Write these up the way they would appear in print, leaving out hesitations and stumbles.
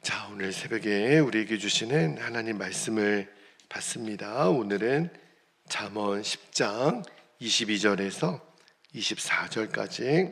자, 오늘 새벽에 우리에게 주시는 하나님 말씀을 받습니다. 오늘은 잠언 10장 22절에서 24절까지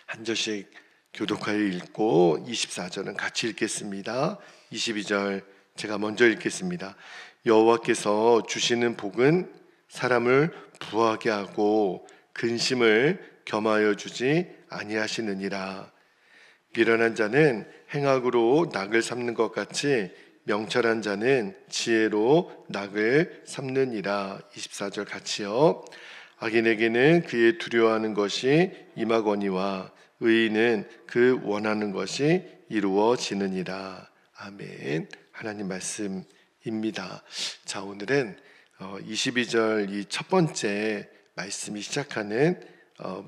한 절씩 교독하여 읽고 24절은 같이 읽겠습니다. 22절 제가 먼저 읽겠습니다. 여호와께서 주시는 복은 사람을 부하게 하고 근심을 겸하여 주지 아니하시느니라. 미련한 자는 행악으로 낙을 삼는 것 같이 명철한 자는 지혜로 낙을 삼느니라. 24절 같이요. 악인에게는 그의 두려워하는 것이 임하거니와 의인은 그 원하는 것이 이루어지느니라. 아멘. 하나님 말씀입니다. 자, 오늘은 22절 이 첫 번째 말씀이 시작하는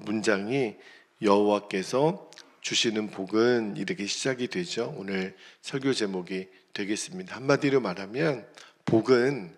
문장이 여호와께서 주시는 복은 이렇게 시작이 되죠. 오늘 설교 제목이 되겠습니다. 한마디로 말하면 복은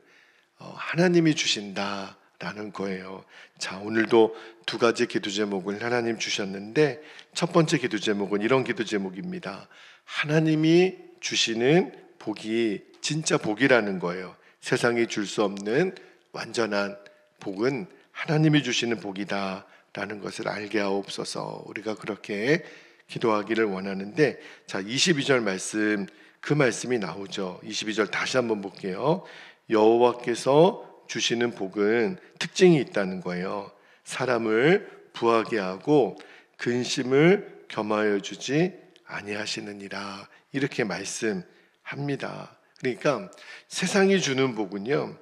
하나님이 주신다라는 거예요. 자, 오늘도 두 가지 기도 제목을 하나님 주셨는데 첫 번째 기도 제목은 이런 기도 제목입니다. 하나님이 주시는 복이 진짜 복이라는 거예요. 세상이 줄 수 없는 완전한 복은 하나님이 주시는 복이다라는 것을 알게 하옵소서. 우리가 그렇게 기도하기를 원하는데, 자, 22절 말씀, 그 말씀이 나오죠. 22절 다시 한번 볼게요. 여호와께서 주시는 복은 특징이 있다는 거예요. 사람을 부하게 하고 근심을 겸하여 주지 아니하시느니라. 이렇게 말씀합니다. 그러니까 세상이 주는 복은요,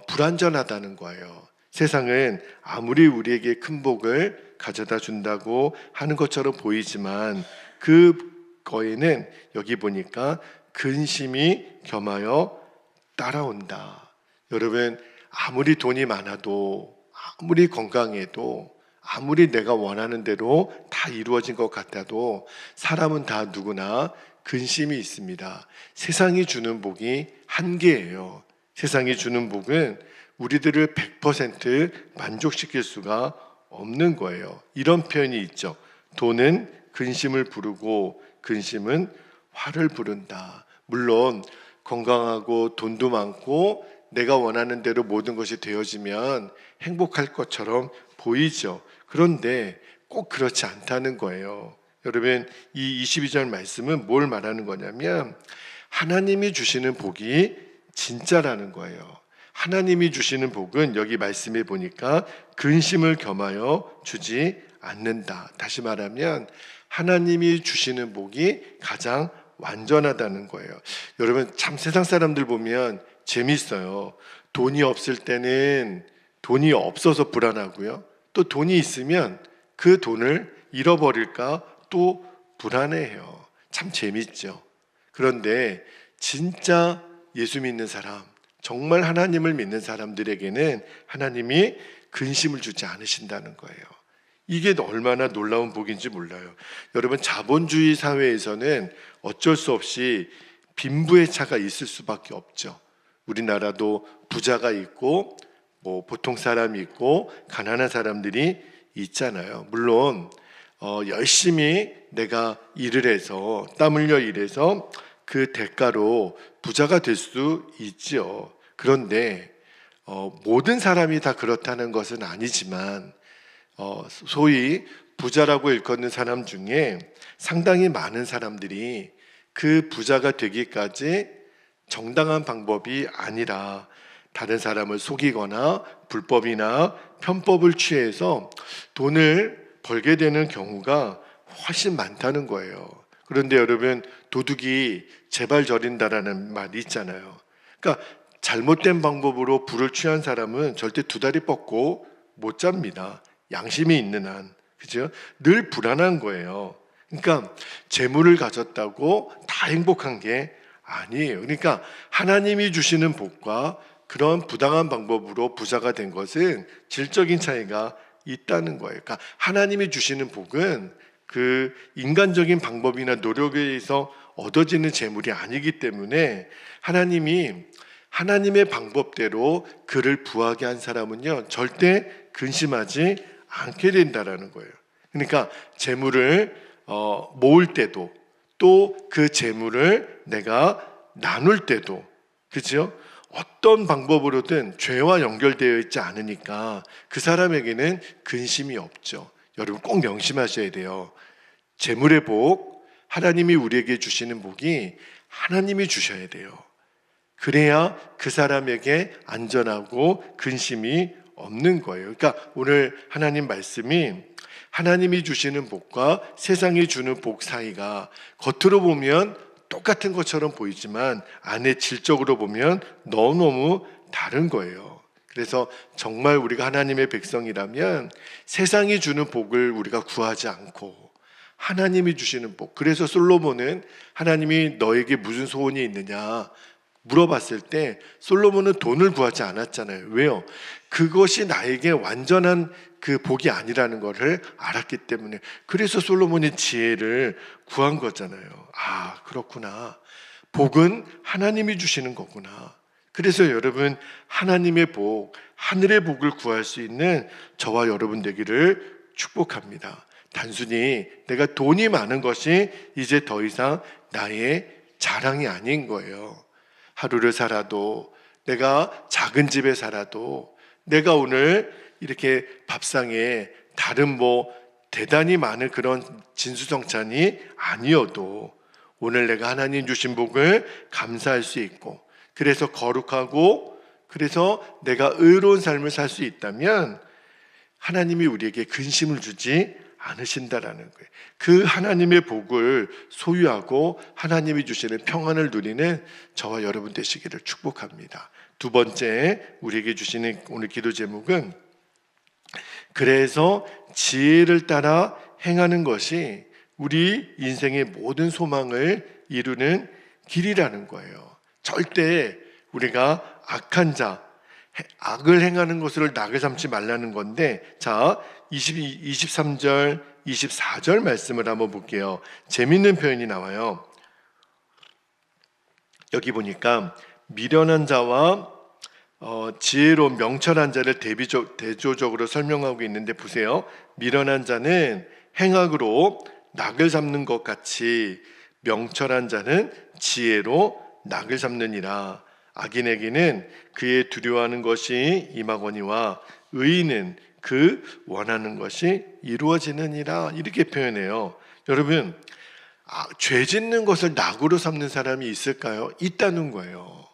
불완전하다는 거예요. 세상은 아무리 우리에게 큰 복을 가져다 준다고 하는 것처럼 보이지만 그거에는 여기 보니까 근심이 겸하여 따라온다. 여러분, 아무리 돈이 많아도, 아무리 건강해도, 아무리 내가 원하는 대로 다 이루어진 것 같아도 사람은 다 누구나 근심이 있습니다. 세상이 주는 복이 한계예요. 세상이 주는 복은 우리들을 100% 만족시킬 수가 없는 거예요. 이런 표현이 있죠. 돈은 근심을 부르고 근심은 화를 부른다. 물론 건강하고 돈도 많고 내가 원하는 대로 모든 것이 되어지면 행복할 것처럼 보이죠. 그런데 꼭 그렇지 않다는 거예요. 여러분, 이 22절 말씀은 뭘 말하는 거냐면 하나님이 주시는 복이 진짜라는 거예요. 하나님이 주시는 복은 여기 말씀에 보니까 근심을 겸하여 주지 않는다. 다시 말하면 하나님이 주시는 복이 가장 완전하다는 거예요. 여러분, 참 세상 사람들 보면 재밌어요. 돈이 없을 때는 돈이 없어서 불안하고요. 또 돈이 있으면 그 돈을 잃어버릴까 또 불안해해요. 참 재밌죠. 그런데 진짜 예수 믿는 사람, 정말 하나님을 믿는 사람들에게는 하나님이 근심을 주지 않으신다는 거예요. 이게 얼마나 놀라운 복인지 몰라요. 여러분, 자본주의 사회에서는 어쩔 수 없이 빈부의 차가 있을 수밖에 없죠. 우리나라도 부자가 있고 보통 사람이 있고 가난한 사람들이 있잖아요. 물론 열심히 내가 일을 해서 땀 흘려 일해서 그 대가로 부자가 될 수 있지요. 그런데 모든 사람이 다 그렇다는 것은 아니지만 소위 부자라고 일컫는 사람 중에 상당히 많은 사람들이 그 부자가 되기까지 정당한 방법이 아니라 다른 사람을 속이거나 불법이나 편법을 취해서 돈을 벌게 되는 경우가 훨씬 많다는 거예요. 그런데 여러분, 도둑이 제발 저린다라는 말이 있잖아요. 그러니까 잘못된 방법으로 부를 취한 사람은 절대 두 다리 뻗고 못 잡니다. 양심이 있는 한, 그죠? 늘 불안한 거예요. 그러니까 재물을 가졌다고 다 행복한 게 아니에요. 그러니까 하나님이 주시는 복과 그런 부당한 방법으로 부자가 된 것은 질적인 차이가 있다는 거예요. 그러니까 하나님이 주시는 복은 그 인간적인 방법이나 노력에 의해서 얻어지는 재물이 아니기 때문에 하나님이 하나님의 방법대로 그를 부하게 한 사람은요, 절대 근심하지 않게 된다라는 거예요. 그러니까 재물을 모을 때도 또 그 재물을 내가 나눌 때도, 그죠? 어떤 방법으로든 죄와 연결되어 있지 않으니까 그 사람에게는 근심이 없죠. 여러분 꼭 명심하셔야 돼요. 재물의 복, 하나님이 우리에게 주시는 복이 하나님이 주셔야 돼요. 그래야 그 사람에게 안전하고 근심이 없는 거예요. 그러니까 오늘 하나님 말씀이 하나님이 주시는 복과 세상이 주는 복 사이가 겉으로 보면 똑같은 것처럼 보이지만 안에 질적으로 보면 너무너무 다른 거예요. 그래서 정말 우리가 하나님의 백성이라면 세상이 주는 복을 우리가 구하지 않고 하나님이 주시는 복. 그래서 솔로몬은 하나님이 너에게 무슨 소원이 있느냐 물어봤을 때 솔로몬은 돈을 구하지 않았잖아요. 왜요? 그것이 나에게 완전한 그 복이 아니라는 것을 알았기 때문에. 그래서 솔로몬이 지혜를 구한 거잖아요. 아, 그렇구나. 복은 하나님이 주시는 거구나. 그래서 여러분 하나님의 복, 하늘의 복을 구할 수 있는 저와 여러분 되기를 축복합니다. 단순히 내가 돈이 많은 것이 이제 더 이상 나의 자랑이 아닌 거예요. 하루를 살아도, 내가 작은 집에 살아도, 내가 오늘 이렇게 밥상에 다른 대단히 많은 그런 진수성찬이 아니어도 오늘 내가 하나님 주신 복을 감사할 수 있고, 그래서 거룩하고, 그래서 내가 의로운 삶을 살 수 있다면 하나님이 우리에게 근심을 주지 않으신다라는 거예요. 그 하나님의 복을 소유하고 하나님이 주시는 평안을 누리는 저와 여러분 되시기를 축복합니다. 두 번째 우리에게 주시는 오늘 기도 제목은 그래서 지혜를 따라 행하는 것이 우리 인생의 모든 소망을 이루는 길이라는 거예요. 절대 우리가 악한 자, 악을 행하는 것을 낙을 삼지 말라는 건데, 자 23절 24절 말씀을 한번 볼게요. 재밌는 표현이 나와요. 여기 보니까 미련한 자와 지혜로운 명철한 자를 대조적으로 설명하고 있는데 보세요. 미련한 자는 행악으로 낙을 잡는 것 같이 명철한 자는 지혜로 낙을 잡느니라. 악인에게는 그의 두려워하는 것이 임하거니와 의인은 그 원하는 것이 이루어지느니라. 이렇게 표현해요. 여러분, 죄 짓는 것을 낙으로 삼는 사람이 있을까요? 있다는 거예요.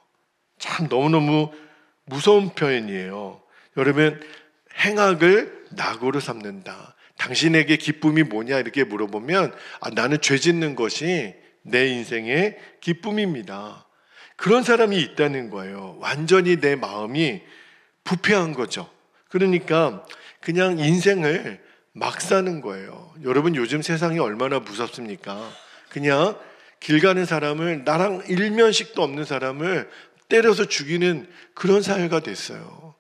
참 너무너무 무서운 표현이에요. 여러분, 행악을 낙으로 삼는다. 당신에게 기쁨이 뭐냐 이렇게 물어보면 나는 죄 짓는 것이 내 인생의 기쁨입니다. 그런 사람이 있다는 거예요. 완전히 내 마음이 부패한 거죠. 그러니까 그냥 인생을 막 사는 거예요. 여러분 요즘 세상이 얼마나 무섭습니까? 그냥 길 가는 사람을, 나랑 일면식도 없는 사람을 때려서 죽이는 그런 사회가 됐어요.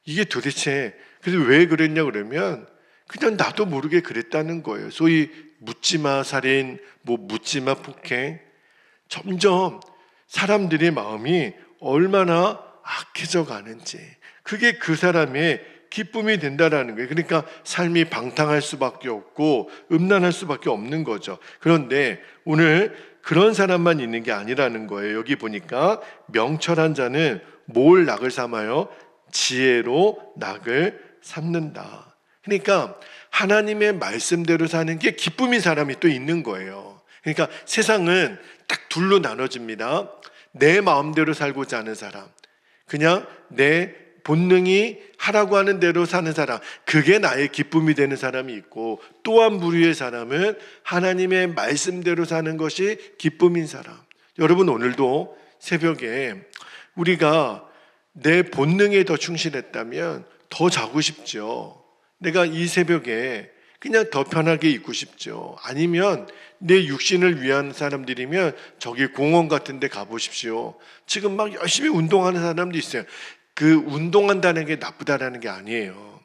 이게 도대체 그래서 왜 그랬냐 그러면 그냥 나도 모르게 그랬다는 거예요. 소위 묻지마 살인, 묻지마 폭행. 점점 사람들의 마음이 얼마나 악해져 가는지, 그게 그 사람의 기쁨이 된다라는 거예요. 그러니까 삶이 방탕할 수밖에 없고 음란할 수밖에 없는 거죠. 그런데 오늘 그런 사람만 있는 게 아니라는 거예요. 여기 보니까 명철한 자는 뭘 낙을 삼아요? 지혜로 낙을 삼는다. 그러니까 하나님의 말씀대로 사는 게 기쁨인 사람이 또 있는 거예요. 그러니까 세상은 딱 둘로 나눠집니다. 내 마음대로 살고자 하는 사람, 그냥 내 본능이 하라고 하는 대로 사는 사람, 그게 나의 기쁨이 되는 사람이 있고, 또 한 부류의 사람은 하나님의 말씀대로 사는 것이 기쁨인 사람. 여러분 오늘도 새벽에 우리가 내 본능에 더 충실했다면 더 자고 싶죠. 내가 이 새벽에 그냥 더 편하게 있고 싶죠. 아니면 내 육신을 위한 사람들이면 저기 공원 같은 데 가보십시오. 지금 막 열심히 운동하는 사람도 있어요. 그 운동한다는 게 나쁘다라는 게 아니에요.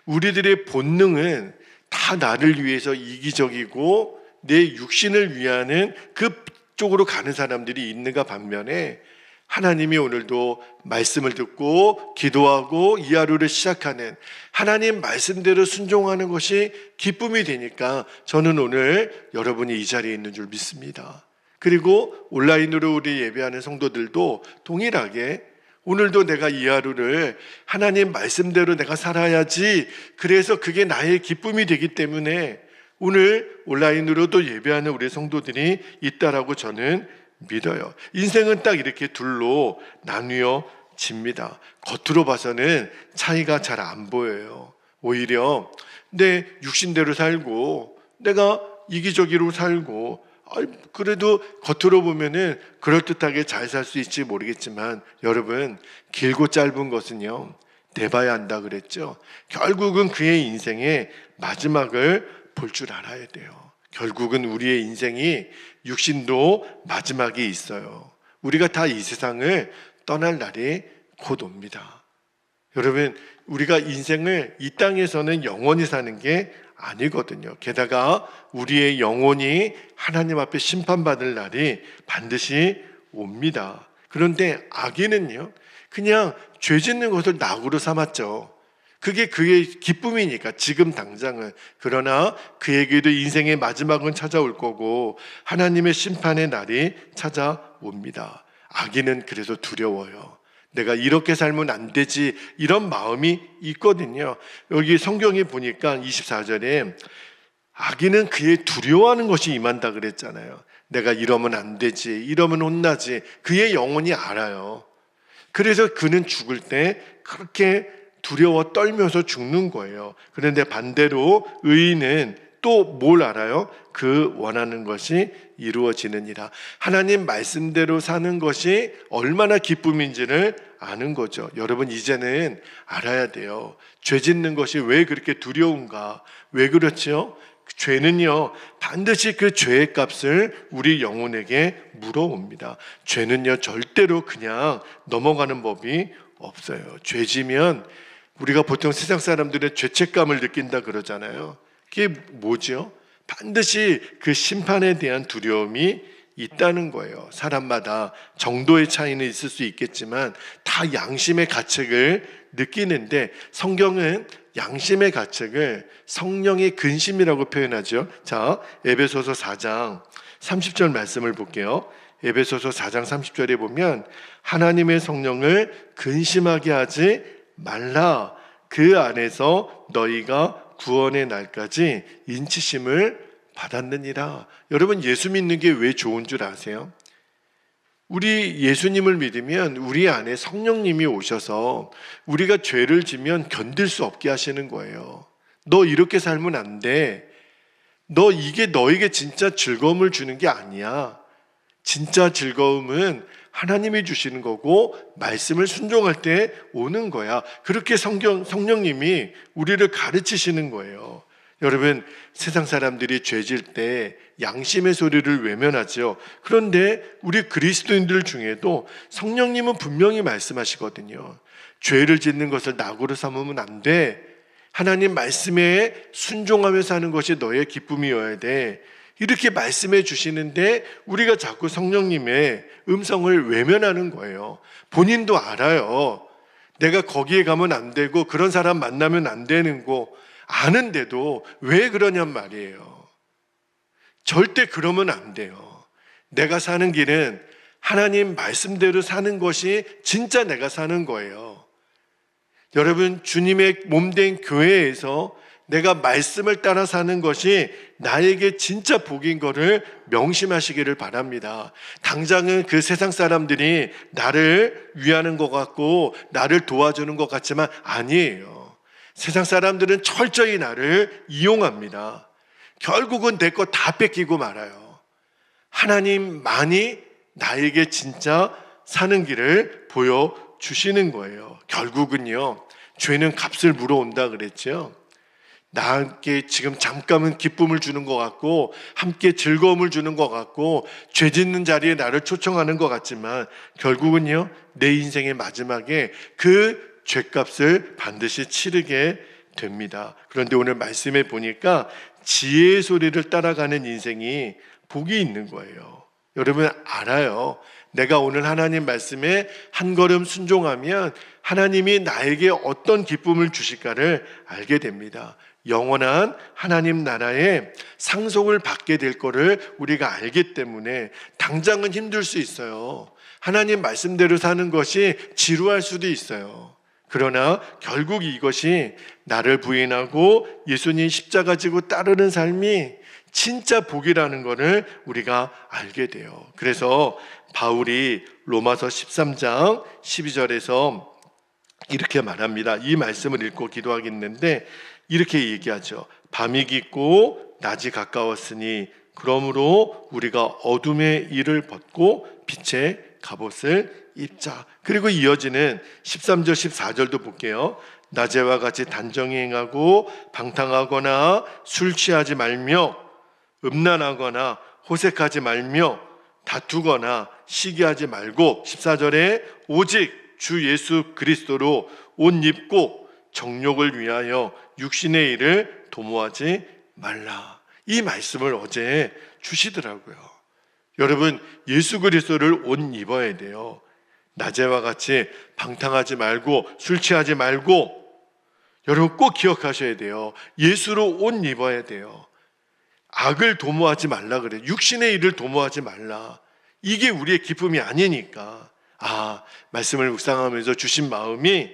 우리들의 본능은 다 나를 위해서 이기적이고 내 육신을 위하는 그쪽으로 가는 사람들이 있는가 반면에 하나님이 오늘도 말씀을 듣고 기도하고 이 하루를 시작하는 하나님 말씀대로 순종하는 것이 기쁨이 되니까 저는 오늘 여러분이 이 자리에 있는 줄 믿습니다. 그리고 온라인으로 우리 예배하는 성도들도 동일하게 오늘도 내가 이 하루를 하나님 말씀대로 내가 살아야지, 그래서 그게 나의 기쁨이 되기 때문에 오늘 온라인으로도 예배하는 우리 성도들이 있다라고 저는 믿어요. 인생은 딱 이렇게 둘로 나뉘어집니다. 겉으로 봐서는 차이가 잘 안 보여요. 오히려 내 육신대로 살고 내가 이기적으로 살고 그래도 겉으로 보면은 그럴듯하게 잘 살 수 있지 모르겠지만, 여러분, 길고 짧은 것은요 내봐야 한다 그랬죠. 결국은 그의 인생의 마지막을 볼 줄 알아야 돼요. 결국은 우리의 인생이 육신도 마지막이 있어요. 우리가 다 이 세상을 떠날 날이 곧 옵니다. 여러분, 우리가 인생을 이 땅에서는 영원히 사는 게 아니거든요. 게다가 우리의 영혼이 하나님 앞에 심판받을 날이 반드시 옵니다. 그런데 악인은요 그냥 죄 짓는 것을 낙으로 삼았죠. 그게 그의 기쁨이니까 지금 당장은. 그러나 그에게도 인생의 마지막은 찾아올 거고 하나님의 심판의 날이 찾아옵니다. 악인은 그래서 두려워요. 내가 이렇게 살면 안 되지, 이런 마음이 있거든요. 여기 성경에 보니까 24절에 악인은 그의 두려워하는 것이 임한다 그랬잖아요. 내가 이러면 안 되지, 이러면 혼나지. 그의 영혼이 알아요. 그래서 그는 죽을 때 그렇게 두려워 떨면서 죽는 거예요. 그런데 반대로 의인은 또 뭘 알아요? 그 원하는 것이 이루어지느니라. 하나님 말씀대로 사는 것이 얼마나 기쁨인지를 아는 거죠. 여러분, 이제는 알아야 돼요. 죄 짓는 것이 왜 그렇게 두려운가? 왜 그렇죠? 죄는요 반드시 그 죄의 값을 우리 영혼에게 물어옵니다. 죄는요 절대로 그냥 넘어가는 법이 없어요. 죄 지면 우리가 보통 세상 사람들의 죄책감을 느낀다 그러잖아요. 그게 뭐죠? 반드시 그 심판에 대한 두려움이 있다는 거예요. 사람마다 정도의 차이는 있을 수 있겠지만 다 양심의 가책을 느끼는데, 성경은 양심의 가책을 성령의 근심이라고 표현하죠. 자, 에베소서 4장 30절 말씀을 볼게요. 에베소서 4장 30절에 보면 하나님의 성령을 근심하게 하지 말라. 그 안에서 너희가 구원의 날까지 인치심을 받았느니라. 여러분, 예수 믿는 게 왜 좋은 줄 아세요? 우리 예수님을 믿으면 우리 안에 성령님이 오셔서 우리가 죄를 지면 견딜 수 없게 하시는 거예요. 너 이렇게 살면 안 돼. 너 이게 너에게 진짜 즐거움을 주는 게 아니야. 진짜 즐거움은 하나님이 주시는 거고 말씀을 순종할 때 오는 거야. 그렇게 성령님이 우리를 가르치시는 거예요. 여러분, 세상 사람들이 죄질 때 양심의 소리를 외면하죠. 그런데 우리 그리스도인들 중에도 성령님은 분명히 말씀하시거든요. 죄를 짓는 것을 낙으로 삼으면 안 돼. 하나님 말씀에 순종하며 사는 것이 너의 기쁨이어야 돼. 이렇게 말씀해 주시는데 우리가 자꾸 성령님의 음성을 외면하는 거예요. 본인도 알아요. 내가 거기에 가면 안 되고 그런 사람 만나면 안 되는 거 아는데도 왜 그러냔 말이에요. 절대 그러면 안 돼요. 내가 사는 길은 하나님 말씀대로 사는 것이 진짜 내가 사는 거예요. 여러분, 주님의 몸된 교회에서 내가 말씀을 따라 사는 것이 나에게 진짜 복인 거를 명심하시기를 바랍니다. 당장은 그 세상 사람들이 나를 위하는 것 같고 나를 도와주는 것 같지만 아니에요. 세상 사람들은 철저히 나를 이용합니다. 결국은 내 것 다 뺏기고 말아요. 하나님만이 나에게 진짜 사는 길을 보여주시는 거예요. 결국은요, 죄는 값을 물어온다 그랬죠. 나에게 지금 잠깐은 기쁨을 주는 것 같고 함께 즐거움을 주는 것 같고 죄 짓는 자리에 나를 초청하는 것 같지만 결국은요, 내 인생의 마지막에 그 죄값을 반드시 치르게 됩니다. 그런데 오늘 말씀에 보니까 지혜의 소리를 따라가는 인생이 복이 있는 거예요. 여러분 알아요. 내가 오늘 하나님 말씀에 한 걸음 순종하면 하나님이 나에게 어떤 기쁨을 주실까를 알게 됩니다. 영원한 하나님 나라의 상속을 받게 될 거를 우리가 알기 때문에 당장은 힘들 수 있어요. 하나님 말씀대로 사는 것이 지루할 수도 있어요. 그러나 결국 이것이 나를 부인하고 예수님 십자가 지고 따르는 삶이 진짜 복이라는 것을 우리가 알게 돼요. 그래서 바울이 로마서 13장 12절에서 이렇게 말합니다. 이 말씀을 읽고 기도하겠는데 이렇게 얘기하죠. 밤이 깊고 낮이 가까웠으니 그러므로 우리가 어둠의 일을 벗고 빛의 갑옷을 입자. 그리고 이어지는 13절 14절도 볼게요. 낮에와 같이 단정히 행하고 방탕하거나 술 취하지 말며 음란하거나 호색하지 말며 다투거나 시기하지 말고 14절에 오직 주 예수 그리스도로 옷 입고 정욕을 위하여 육신의 일을 도모하지 말라. 이 말씀을 어제 주시더라고요. 여러분 예수 그리스도를 옷 입어야 돼요. 낮에와 같이 방탕하지 말고 술 취하지 말고 여러분 꼭 기억하셔야 돼요. 예수로 옷 입어야 돼요. 악을 도모하지 말라 그래요. 육신의 일을 도모하지 말라. 이게 우리의 기쁨이 아니니까. 말씀을 묵상하면서 주신 마음이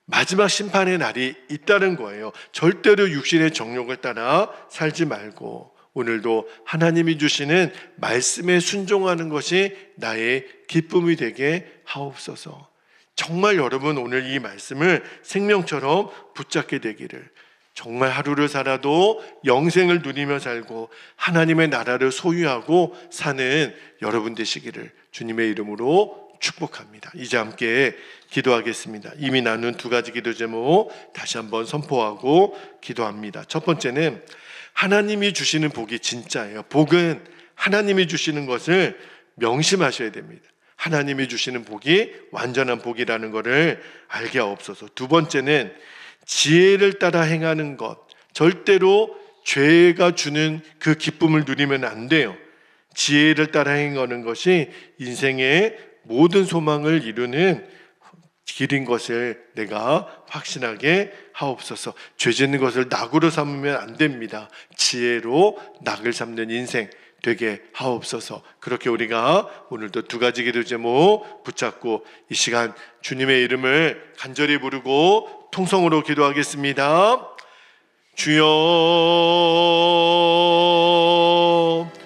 마지막 심판의 날이 있다는 거예요. 절대로 육신의 정욕을 따라 살지 말고 오늘도 하나님이 주시는 말씀에 순종하는 것이 나의 기쁨이 되게 하옵소서. 정말 여러분 오늘 이 말씀을 생명처럼 붙잡게 되기를, 정말 하루를 살아도 영생을 누리며 살고 하나님의 나라를 소유하고 사는 여러분 되시기를 주님의 이름으로 축복합니다. 이제 함께 기도하겠습니다. 이미 나눈 두 가지 기도 제목 다시 한번 선포하고 기도합니다. 첫 번째는 하나님이 주시는 복이 진짜예요. 복은 하나님이 주시는 것을 명심하셔야 됩니다. 하나님이 주시는 복이 완전한 복이라는 것을 알게 하옵소서. 두 번째는 지혜를 따라 행하는 것, 절대로 죄가 주는 그 기쁨을 누리면 안 돼요. 지혜를 따라 행하는 것이 인생의 모든 소망을 이루는 길인 것을 내가 확신하게 하옵소서. 죄 짓는 것을 낙으로 삼으면 안 됩니다. 지혜로 낙을 삼는 인생 되게 하옵소서. 그렇게 우리가 오늘도 두 가지 기도 제목 붙잡고 이 시간 주님의 이름을 간절히 부르고 통성으로 기도하겠습니다. 주여